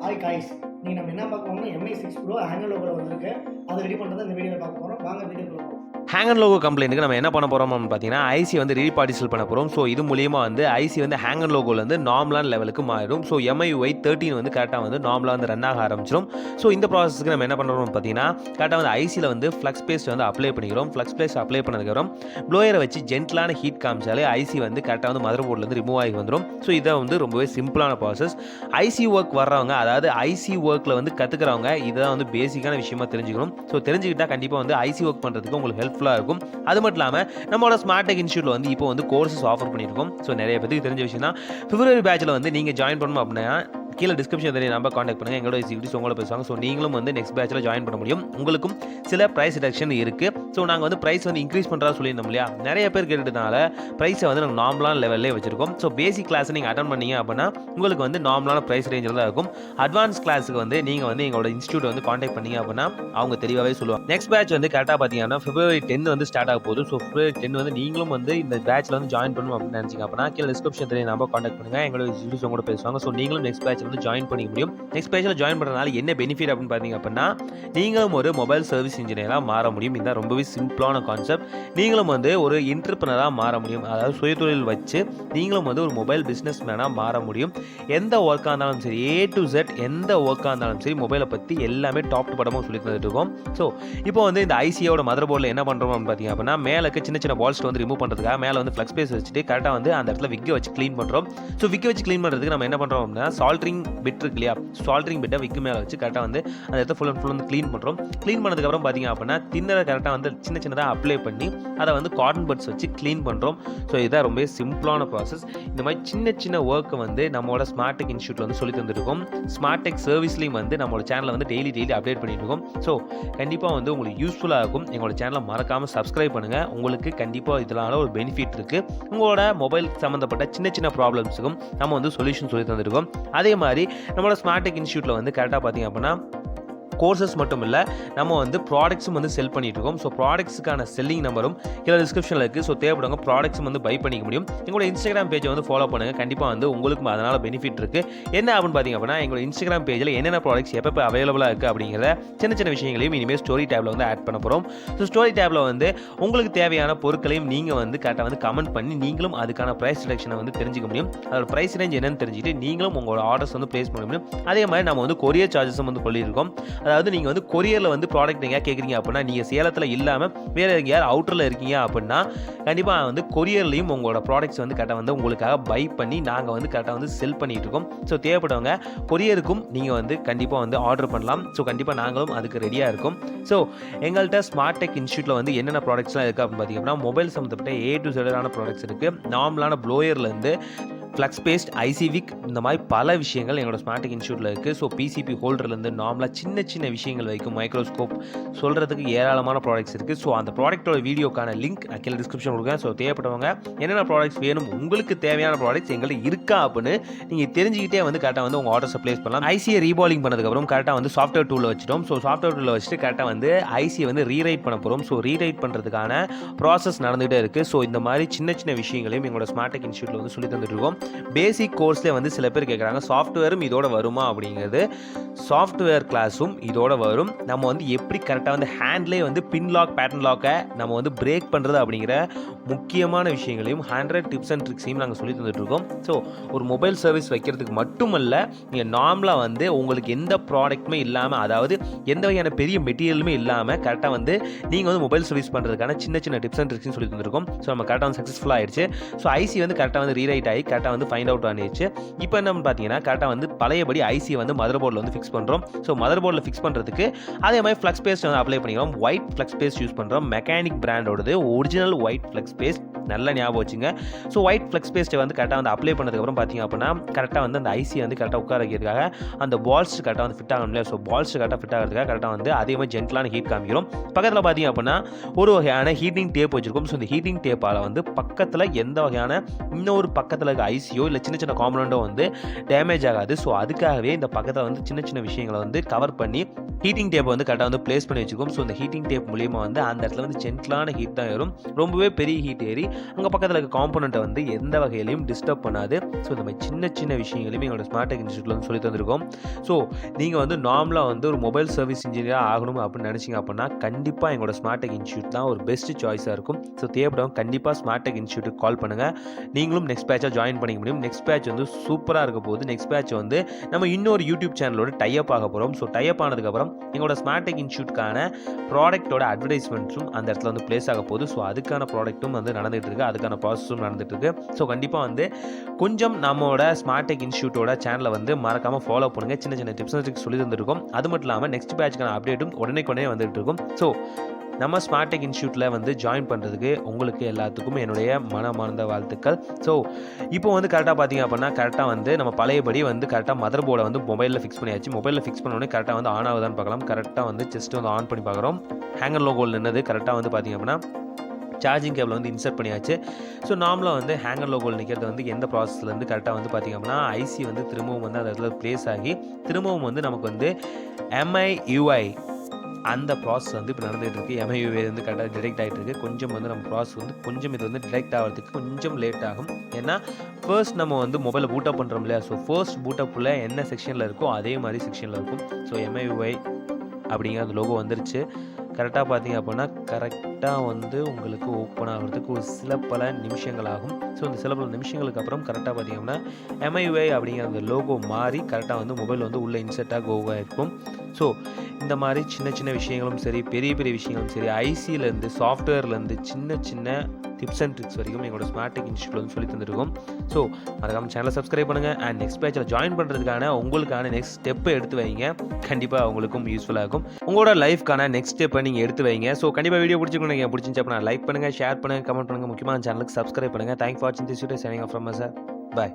Hi guys, நீங்கள் நம்ம என்ன பார்க்க போறோம்னா MI 6 Pro ஹேங்கர் லோகோவில் வந்திருக்கு. அதை ரெடி பண்ணுறது இந்த வீடியோவில் பார்க்க போகிறோம். வாங்க வீடியோக்குள்ள போகலாம். ஹேங்கர் லோகோ கம்ப்ளைண்ட்டுக்கு நம்ம என்ன பண்ண போகிறோம்னு பார்த்தீங்கன்னா ஐசி வந்து ரீபார்ட்டிசல் பண்ண போகிறோம். ஸோ இது மூலியமாக வந்து ஐசி வந்து ஹேங்கர் லோகோலேருந்து நார்மலான லெவலுக்கு மாறிடும். ஸோ MIUI 13 வந்து கரெக்டாக வந்து நார்மலாக வந்து ரன் ஆக ஆரம்பிச்சிடும். ஸோ இந்த ப்ராசஸ்க்கு நம்ம என்ன பண்ணுறோம்னு பார்த்தீங்கன்னா கரெக்டாக வந்து ஐசியில் வந்து ஃப்ளக்ஸ் பேஸ்ட் வந்து அப்ளை பண்ணிக்கிறோம். ஃப்ளக்ஸ் பேஸ்ட் அப்ளை பண்ணதுக்கப்புறம் ப்ளோயரை வச்சு ஜென்டலான ஹீட் காமிச்சாலே ஐசி வந்து கரெக்டாக வந்து மதர் போர்ட்லேருந்து ரிமூவ் ஆகி வந்துடும். ஸோ இதை வந்து ரொம்பவே சிம்பிளான ப்ராசஸ். ஐசி ஒர்க் வர்றவங்க, அதாவது ஐசி ஒர்க்கில் வந்து கற்றுக்கிறவங்க இதான் வந்து பேசிக்கான விஷயமா தெரிஞ்சுக்கணும். ஸோ தெரிஞ்சுக்கிட்டா கண்டிப்பாக வந்து ஐசி ஒர்க் பண்ணுறதுக்கு உங்களுக்கு ஹெல்ப்ஃபுல்லாக இருக்கும். அது மட்டும் இல்லாமல் நம்மளோட ஸ்மார்ட் டெக் இன்ஸ்டியூட்டில் வந்து இப்போ வந்து கோர்சஸ் ஆஃபர் பண்ணியிருக்கோம். ஸோ நிறைய பேருக்கு தெரிஞ்ச விஷயம் தான். பிப்ரவரி பேட்சில் வந்து நீங்கள் ஜாயின் பண்ணணும் அப்படின்னா கீழே டிஸ்கிரிப்ஷன் தெரிய நம்பர் காண்டாக்ட் பண்ணுங்கள். எங்களோட எக்ஸிக்யூட்டிவ்ஸ் உங்களை பேசுவாங்க. ஸோ நீங்களும் வந்து நெக்ஸ்ட் பேட்சில் ஜாயின் பண்ண முடியும். உங்களுக்கும் சில ப்ரைஸ் ரிடக்ஷன் இருக்குது. ஸோ நாங்கள் வந்து ப்ரைஸ் வந்து இன்க்ரீஸ் பண்ணுறதா சொல்லியிருந்தோம் இல்லையா, நிறைய பேர் கேட்டுட்டனால ப்ரைஸை வந்து நாங்கள் நார்மலான லெவல்லே வச்சிருக்கோம். ஸோ பேசிக் கிளாஸ் நீங்கள் அட்டன் பண்ணீங்க அப்படின்னா உங்களுக்கு வந்து நார்மலான ப்ரைஸ் ரேஞ்சில் தான் இருக்கும். அட்வான்ஸ் கிளாஸுக்கு வந்து நீங்கள் வந்து எங்களோட இன்ஸ்டியூட் வந்து காண்டாக்ட் பண்ணீங்க அப்படின்னா அவங்க தெளிவாகவே சொல்லுவாங்க. நெக்ஸ்ட் பேட்ச் வந்து கரெக்டாக பார்த்தீங்கன்னா February 10 வந்து ஸ்டார்ட் ஆக போகுது. ஸோ February 10 வந்து நீங்களும் வந்து இந்த பேட்சில் வந்து ஜாயின் பண்ணணும் அப்படின்னு நினச்சிங்க அப்படின்னா கீழே டிஸ்கிரிப்ஷன் தெரிய நம்பர் காண்டாக்ட் பண்ணுங்கள். எங்களோட எக்ஸிக்யூட்டிவ்ஸ் உங்களோட பேசுவாங்க. ஸோ நீங்களும் நெக்ஸ்ட் பேட்சில் வந்து ஜாயின் பண்ணிக்க முடியும். நெக்ஸ்ட் பேஜில் ஜாயின் பண்ணுறதுனால என்ன பெனிஃபிட் அப்படின்னு பார்த்தீங்க அப்படின்னா நீங்களும் ஒரு மொபைல் சர்வீஸ் இன்ஜினியராக மாற முடியும். இதுதான் ரொம்பவே சிம்பிளான கான்செப்ட். நீங்களும் வந்து ஒரு என்டர்பிரனராக மாற முடியும். அதாவது சுயதொழில் வச்சு நீங்களும் வந்து ஒரு மொபைல் பிஸ்னஸ் மேனாக மாற முடியும். எந்த ஒர்க்காக இருந்தாலும் சரி, A to Z எந்த ஒர்க்காக இருந்தாலும் சரி, மொபைலை பற்றி எல்லாமே டாப் டு படமாக சொல்லி தந்துட்டு இருக்கோம். ஸோ இப்போ வந்து இந்த ஐசியோட மதர் போர்டில் என்ன பண்ணுறோம் அப்படின்னு பார்த்தீங்க அப்படின்னா மேலுக்கு சின்ன சின்ன பால்ஸ் வந்து ரிமூவ் பண்ணுறதுக்காக மேலே வந்து ஃப்ளக்ஸ் பேஸ் வச்சுட்டு கரெக்டாக வந்து அந்த இடத்துல விக்கை வச்சு க்ளீன் பண்ணுறோம். ஸோ விக்கை வச்சு க்ளீன் பண்ணுறதுக்கு நம்ம என்ன பண்ணுறோம் அப்படின்னா சால்ட்ரிங் பிட் இருக்கு இல்லையா, சால்ட்ரிங் பிட்டை விக்கு மேலே வச்சு கரெக்டாக வந்து அந்த இடத்த ஃபுல் அண்ட் ஃபுல் வந்து க்ளீன் பண்ணுறோம். க்ளீன் பண்ணதுக்கப்புறம் பார்த்தீங்க அப்படின்னா தின்னரை கரெக்டாக வந்து சின்ன சின்னதாக அப்ளை பண்ணி அதை வந்து காட்டன் பட்ஸ் வச்சு க்ளீன் பண்ணுறோம். ஸோ இதுதான் ரொம்ப சிம்பிளான ப்ராசஸ். இந்த மாதிரி சின்ன சின்ன ஒர்க்கை வந்து நம்மளோட ஸ்மார்ட் டெக் இன்ஸ்டியூட்டில் வந்து சொல்லி தந்துருக்கோம். ஸ்மார்ட் டெக் சர்வீஸ்லையும் வந்து நம்மளோட சேனலை வந்து டெய்லி அப்டேட் பண்ணிட்டு இருக்கோம். ஸோ கண்டிப்பாக வந்து உங்களுக்கு யூஸ்ஃபுல்லாக இருக்கும். எங்களோட சேனலை மறக்காமல் சப்ஸ்கிரைப் பண்ணுங்கள். உங்களுக்கு கண்டிப்பாக இதனால ஒரு பெனிஃபிட் இருக்குது. உங்களோட மொபைல் சம்மந்தப்பட்ட சின்ன சின்ன ப்ராப்ளம்ஸுக்கும் நம்ம வந்து சொல்யூஷன் சொல்லி தந்துருக்கோம். அதே மாதிரி நம்மளோட ஸ்மார்ட் டெக் இன்ஸ்டியூட்டில் வந்து கரெக்டாக பார்த்தீங்க அப்படின்னா கோர்சஸ் மட்டும் இல்லை, நம்ம வந்து ப்ராடக்ட்ஸும் வந்து செல் பண்ணிட்டு இருக்கோம். ஸோ ப்ராடக்ட்ஸுக்கான செல்லிங் நம்பரும் கீழே டிஸ்கிரிப்ஷனில் இருக்குது. ஸோ தேவைப்படுங்க ப்ராடக்ட்ஸும் வந்து பை பண்ணிக்க முடியும். எங்களோட இன்ஸ்டாகிராம் பேஜை வந்து ஃபாலோ பண்ணுங்கள். கண்டிப்பாக வந்து உங்களுக்கும் அதனால் பெனிஃபிட் இருக்குது. என்ன அப்படின்னு பார்த்தீங்க அப்படின்னா எங்களோட இன்ஸ்டாகிராம் பேஜில் என்னென்ன ப்ராடக்ட்ஸ் எப்போ அவைலபிளாக இருக்குது அப்படிங்கிற சின்ன சின்ன விஷயங்களையும் இனிமேல் ஸ்டோரி டேப்பில் வந்து ஆட் பண்ண போகிறோம். ஸோ ஸ்டோரி டேப்பில் வந்து உங்களுக்கு தேவையான பொருட்களையும் நீங்கள் வந்து கரெக்டாக வந்து கமெண்ட் பண்ணி நீங்களும் அதுக்கான ப்ரைஸ் ரிடக்ஷனை வந்து தெரிஞ்சுக்க முடியும். அதோட ப்ரைஸ் ரேஞ்ச் என்னன்னு தெரிஞ்சுட்டு நீங்களும் உங்களோட ஆர்டர்ஸ் வந்து ப்ளேஸ் பண்ண முடியும். அதே மாதிரி நம்ம வந்து கொரியர் சார்ஜஸும் வந்து சொல்லியிருக்கோம். அதாவது நீங்கள் வந்து கொரியரில் வந்து ப்ராடக்ட் எங்கேயா கேட்குறீங்க அப்படின்னா நீங்கள் சேலத்தில் இல்லாமல் வேறு எங்கேயாவது அவுட்டரில் இருக்கீங்க அப்படின்னா கண்டிப்பாக வந்து கொரியர்லையும் உங்களோட ப்ராடக்ட்ஸ் வந்து கரெக்டாக வந்து உங்களுக்காக பை பண்ணி நாங்கள் வந்து கரெக்டாக வந்து செல் பண்ணிகிட்டு இருக்கோம். ஸோ தேவைப்படுவங்க கொரியருக்கும் நீங்கள் வந்து கண்டிப்பாக வந்து ஆர்டர் பண்ணலாம். ஸோ கண்டிப்பாக நாங்களும் அதுக்கு ரெடியாக இருக்கும். ஸோ எங்கள்கிட்ட ஸ்மார்ட் டெக் இன்ஸ்டியூட்டில் வந்து என்னென்ன ப்ராடக்ட்ஸ்லாம் இருக்குது அப்படின்னு பார்த்தீங்க அப்படின்னா மொபைல் சம்மந்தப்பட்ட A to Z ப்ராடக்ட்ஸ் இருக்குது. நார்மலான ப்ளோயர்லேருந்து ஃப்ளக்ஸ் பேஸ்ட், ஐசிவிக், இந்த மாதிரி பல விஷயங்கள் எங்களோட ஸ்மார்ட் டெக் இன்ஸ்டியூட்டில் இருக்குது. ஸோ பிசிபி ஹோல்டர்லேருந்து நார்மலாக சின்ன சின்ன விஷயங்கள் வரைக்கும் மைக்ரோஸ்கோப் சொல்கிறதுக்கு ஏராளமான ப்ராடக்ட்ஸ் இருக்குது. ஸோ அந்த ப்ராடக்ட்டோட வீடியோக்கான லிங்க் கீழே டிஸ்கிரிப்ஷன் கொடுங்க. ஸோ தேவைப்படுவங்க என்னென்ன ப்ராடக்ட்ஸ் வேணும், உங்களுக்கு தேவையான ப்ராடக்ட்ஸ் எங்களுக்கு இருக்கா அப்படின்னு நீங்கள் தெரிஞ்சுக்கிட்டே வந்து கரெக்டாக வந்து உங்கள் ஆர்டர்ஸை ப்ளேஸ் பண்ணலாம். ஐசியை ரீபாலிங் பண்ணதுக்கப்புறம் கரெக்டாக வந்து சாஃப்ட்வேர் டூலில் வச்சுட்டோம். ஸோ சாஃப்ட்வேர் டூலில் வச்சுட்டு கரெக்டாக வந்து ஐசியை வந்து ரீரைட் பண்ண போகிறோம். ஸோ ரீரைட் பண்ணுறதுக்கான ப்ராசஸ் நடந்துகிட்டே இருக்குது. ஸோ இந்த மாதிரி சின்ன சின்ன விஷயங்களையும் எங்களோட ஸ்மார்ட் டெக் இன்ஸ்டியூட்டில் வந்து சொல்லி தந்துட்டு இருக்கோம். பேசிக் கோர்ஸ்லேயே வந்து சில பேர் கேட்குறாங்க சாஃப்ட்வேரும் இதோட வருமா அப்படிங்கிறது. சாஃப்ட்வேர் கிளாஸும் இதோட வரும். நம்ம வந்து எப்படி கரெக்டாக வந்து ஹேண்ட்லேயே வந்து பின் லாக், பேட்டர்ன் லாக்கை நம்ம வந்து பிரேக் பண்ணுறது அப்படிங்கிற முக்கியமான விஷயங்களையும் 100 டிப்ஸ் அண்ட் ட்ரிக்ஸையும் நாங்கள் சொல்லி தந்துட்டுருக்கோம். ஸோ ஒரு மொபைல் சர்வீஸ் வைக்கிறதுக்கு மட்டுமல்ல, நீங்கள் நார்மலாக வந்து உங்களுக்கு எந்த ப்ராடக்ட்டுமே இல்லாமல், அதாவது எந்த வகையான பெரிய மெட்டீரியலுமே இல்லாமல் கரெக்டாக வந்து நீங்கள் வந்து மொபைல் சர்வீஸ் பண்ணுறதுக்கான சின்ன சின்ன டிப்ஸ் அண்ட் ட்ரிக்ஸையும் சொல்லி தந்துருக்கோம். ஸோ நம்ம கரெக்டாக வந்து சக்ஸஸ்ஃபுல்லாக ஆயிடுச்சு. ஸோ ஐசி வந்து கரெக்டாக வந்து ரீரைட் ஆகி கரெக்டாக வந்து ஃபைண்ட் அவுட் ஆனிடுச்சு. இப்போ என்ன பார்த்தீங்கன்னா கரெக்டாக வந்து பழையபடி ஐசியை வந்து மதர் போர்டில் வந்து ஃபிக்ஸ் பண்ணுறோம். ஸோ மதர் போர்டில் ஃபிக்ஸ் பண்ணுறதுக்கு அதே மாதிரி ஃப்ளக்ஸ் பேஸ்ட் வந்து அப்ளை பண்ணிக்கிறோம். ஒயிட் ஃப்ளக்ஸ் பேஸ்ட் யூஸ் பண்ணுறோம். மெக்கானிக் பிராண்டோடது ஒரிஜினல் ஒயிட் ஃப்ளக்ஸ் பேஸ்ட், நல்லா ஞாபகம் வச்சுங்க. ஸோ ஒயிட் ஃப்ளக்ஸ் பேஸ்ட்டை வந்து கரெக்டாக வந்து அப்ளை பண்ணதுக்கப்புறம் பார்த்தீங்க அப்படின்னா கரெக்டாக வந்து அந்த ஐசியை வந்து கரெக்டாக உட்கார வைக்கிறதுக்காக அந்த பால்ஸ் கரெக்டாக வந்து ஃபிட் ஆகணும் இல்லையா. ஸோ பால்ஸ் கரெக்டாக ஃபிட் ஆகிறதுக்காக கரெக்டாக வந்து அதே மாதிரி ஜென்டலான ஹீட் காமிக்கிறோம். பக்கத்தில் பார்த்தீங்க அப்படின்னா ஒரு வகையான ஹீட்டிங் டேப் வச்சிருக்கோம். ஸோ இந்த ஹீட்டிங் டேப்பால் வந்து பக்கத்தில் எந்த வகையான இன்னொரு பக்கத்தில் இருக்க ஐசியோ இல்லை சின்ன சின்ன காம்பனண்ட்டோ வந்து டேமேஜ் ஆகாது. ஸோ அதுக்காகவே இந்த பக்கத்தில் வந்து சின்ன சின்ன விஷயங்களை வந்து கவர் பண்ணி ஹீட்டிங் டேப் வந்து கரெக்டாக வந்து ப்ளேஸ் பண்ணி வச்சுக்கோம். ஸோ இந்த ஹீட்டிங் டேப் மூலியமாக வந்து அந்த இடத்துல வந்து ஜென்டலான ஹீட் தான் ஏறும். ரொம்பவே பெரிய ஹீட் ஏறி அங்கே பக்கத்தில் இருக்க காம்பனண்ட்டை வந்து எந்த வகையிலையும் டிஸ்டர்ப் பண்ணாது. ஸோ இந்த மாதிரி சின்ன சின்ன விஷயங்களையுமே எங்களோட ஸ்மார்ட் டெக் இன்ஸ்டியூட்டில் வந்து சொல்லி தந்திருக்கோம். ஸோ நீங்கள் வந்து நார்மலாக வந்து ஒரு மொபைல் சர்வீஸ் இன்ஜினியராக ஆகணும் அப்படின்னு நினச்சிங்க அப்படின்னா கண்டிப்பாக எங்களோட ஸ்மார்ட் டெக் இன்ஸ்டியூட் தான் ஒரு பெஸ்ட் சாய்ஸாக இருக்கும். ஸோ தேவைப்படும் கண்டிப்பாக ஸ்மார்ட் டெக் இன்ஸ்டியூட்டுக்கு கால் பண்ணுங்கள். நீங்களும் நெக்ஸ்ட் பேட்சாக ஜாயின் பண்ணிக்க முடியும். நெக்ஸ்ட் பேட்ச் வந்து சூப்பராக இருக்க போகுது. நெக்ஸ்ட் பேட்ச் வந்து நம்ம இன்னொரு யூடியூப் சேனலோட டைப் ஆக போகிறோம். ஸோ டைப் ஆனதுக்கப்புறம் எங்களோட ஸ்மார்ட் டெக் இன்ஸ்டியூட்கான ப்ராடக்ட்டோட அட்வர்டைஸ்மெண்ட்ஸும் அந்த இடத்துல வந்து பிளேஸ் ஆக போகுது. ஸோ அதுக்கான ப்ராடக்ட்டும் வந்து நடந்துகிட்டு இருக்குது. அதுக்கான ப்ராசஸும் நடந்துகிட்டு இருக்குது. ஸோ கண்டிப்பாக வந்து கொஞ்சம் நம்மளோட ஸ்மார்ட் டெக் இன்ஸ்டியூட்டோட சேனலை வந்து மறக்காமல் ஃபாலோ பண்ணுங்கள். சின்ன சின்ன டிப்ஸ் அண்ட் ட்ரிக்ஸ் சொல்லி தந்துருக்கோம். அது மட்டும் இல்லாமல் நெக்ஸ்ட் பேட்ச்க்கான அப்டேட்டும் உடனே வந்துகிட்டு இருக்கும். ஸோ நம்ம ஸ்மார்ட் டெக் இன்ஸ்டியூட்டில் வந்து ஜாயின் பண்ணுறதுக்கு உங்களுக்கு எல்லாத்துக்கும் என்னுடைய மனமார்ந்த வாழ்த்துக்கள். ஸோ இப்போ வந்து கரெக்டாக பார்த்தீங்க அப்படின்னா கரெக்டாக வந்து நம்ம பழையபடி வந்து கரெக்டாக மதர் போர்டை வந்து மொபைலில் ஃபிக்ஸ் பண்ணியாச்சு. மொபைலில் ஃபிக்ஸ் பண்ணோடனே கரெக்டாக வந்து ஆன் ஆகுதான்னு பார்க்கலாம். கரெக்டாக வந்து ஜஸ்ட் வந்து ஆன் பண்ணி பார்க்குறோம். ஹேங்கர் லோகோவில் நின்னது கரெக்டாக வந்து பார்த்தீங்க அப்படின்னா சார்ஜிங் கேபிள் வந்து இன்சர்ட் பண்ணியாச்சு. ஸோ நார்மலாக வந்து ஹேங்கர் லோகோவில் நிற்கிறது வந்து எந்த ப்ராசஸ்லேருந்து கரெக்டாக வந்து பார்த்திங்க அப்படின்னா ஐசி வந்து திரும்பவும் வந்து அந்த இடத்துல ப்ளேஸ் ஆகி திரும்பவும் வந்து நமக்கு வந்து MIUI அந்த ப்ராசஸ் வந்து இப்போ நடந்துகிட்டு இருக்குது. MIUI வந்து கரெக்டாக டிடெக்ட் ஆகிட்டு இருக்குது. கொஞ்சம் வந்து நம்ம ப்ராசஸ் வந்து கொஞ்சம் இது வந்து டிடெக்ட் ஆகிறதுக்கு கொஞ்சம் லேட் ஆகும். ஏன்னா ஃபர்ஸ்ட் நம்ம வந்து மொபைலை பூட்டப் பண்ணுறோம் இல்லையா. ஸோ ஃபர்ஸ்ட் பூட்டப்பில் என்ன செக்ஷனில் இருக்கோ அதே மாதிரி செக்ஷனில் இருக்கும். ஸோ MIUI அப்படிங்கிற அந்த லோகோ வந்துருச்சு. கரெக்டாக பார்த்தீங்க அப்படின்னா கரெக்டாக வந்து உங்களுக்கு ஓப்பன் ஆகிறதுக்கு ஒரு சில பல நிமிஷங்கள் ஆகும். ஸோ இந்த சில பல நிமிஷங்களுக்கு அப்புறம் கரெக்டாக பார்த்தீங்க அப்படின்னா MIUI அப்படிங்கிற அந்த லோகோ மாறி கரெக்டாக வந்து மொபைல் வந்து உள்ளே இன்செர்ட்டாக கோவாக இருக்கும். ஸோ இந்த மாதிரி சின்ன சின்ன விஷயங்களும் சரி பெரிய பெரிய விஷயங்களும் சரி ஐசியிலேருந்து சாஃப்ட்வேர்லேருந்து சின்ன சின்ன டிப்ஸ் அண்ட் ட்ரிக்ஸ் வரைக்கும் எங்களோட ஸ்மார்ட் டெக் இன்ஸ்டியூட்டில் வந்து சொல்லி தந்துருக்கோம். ஸோ மறக்காம சேனலை சப்ஸ்கிரைப் பண்ணுங்கள். அண்ட் நெக்ஸ்ட் பேட்சில் ஜாயின் பண்ணுறதுக்கான உங்களுக்கான நெக்ஸ்ட் ஸ்டெப்பை எடுத்து வைங்க. கண்டிப்பாக உங்களுக்கும் யூஸ்ஃபுல்லாக இருக்கும். உங்களோட லைஃப்க்கான நெக்ஸ்ட் ஸ்டெப்பை நீங்கள் எடுத்து வைங்க. ஸோ கண்டிப்பாக வீடியோ பிடிச்சிக்கணும். நீங்கள் பிடிச்சிருந்துச்சு அப்படின்னா லைக் பண்ணுங்கள், ஷேர் பண்ணுங்கள், கமெண்ட் பண்ணுங்கள். முக்கியமாக சேனலுக்கு சப்ஸ்கிரைப் பண்ணுங்கள். தேங்க்ஸ் ஃபார் வாட்சிங் this video. Signing off from sir. Bye.